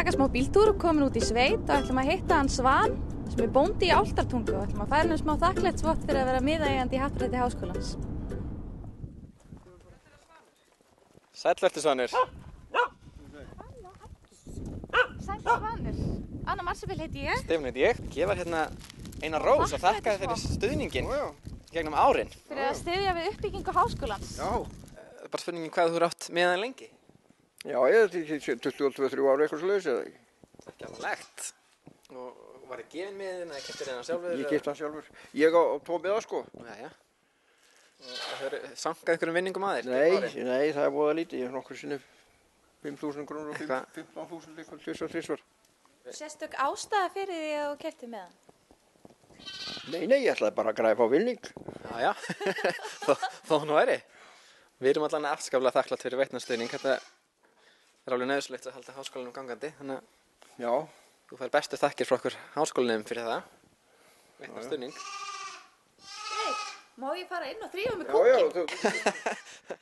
taka smá bíltúr, komin út í sveit og ætlum að hitta hann Svan sem er bóndi í Álftartungu og ætlum að færa hann smá þakklætisvott fyrir að vera miðeigandi í Happdrætti Háskólans. Sæll vertu Svanur. Sæll Svanur. Anna Marsabel heiti ég. Stefán heiti ég. Ég var hérna eina rós og þakkaði fyrir stuðninginn gegnum árin. Fyrir að styðja við uppbyggingu háskólans. Já. Bara spurningin hvað þú eru átt með hann lengi? Já, ég er 22-23 ára eitthvað svoleiðis eða ekki. Ekki alveg legt. Og var þið gefinn miðinn eða keyptir þið hann sjálfur? Ég keypti hann sjálfur. Ég á 2 miða sko. Jæja. Og það eru sankað einhverjum vinningum að þér? Nei, það er voða lítið. Ég hef nokkru sinni 5.000 krónur og 15.000 eitthvað tvisvar. Sérstök ástæða fyrir því að þú keyptir með hann? Nei, ég ætlaði bara að græða á vinning. Já. Þó nú væri. Við erum allan afskaplega þakklátt fyrir veitnastuðning. Þetta er alveg nauðsynlegt að halda háskólanum gangandi. Þannig að þú fær bestu þakkir frá okkur háskólanum fyrir það. Veitnastuðning. Má ég fara inn og þrífa með kókinn? Já.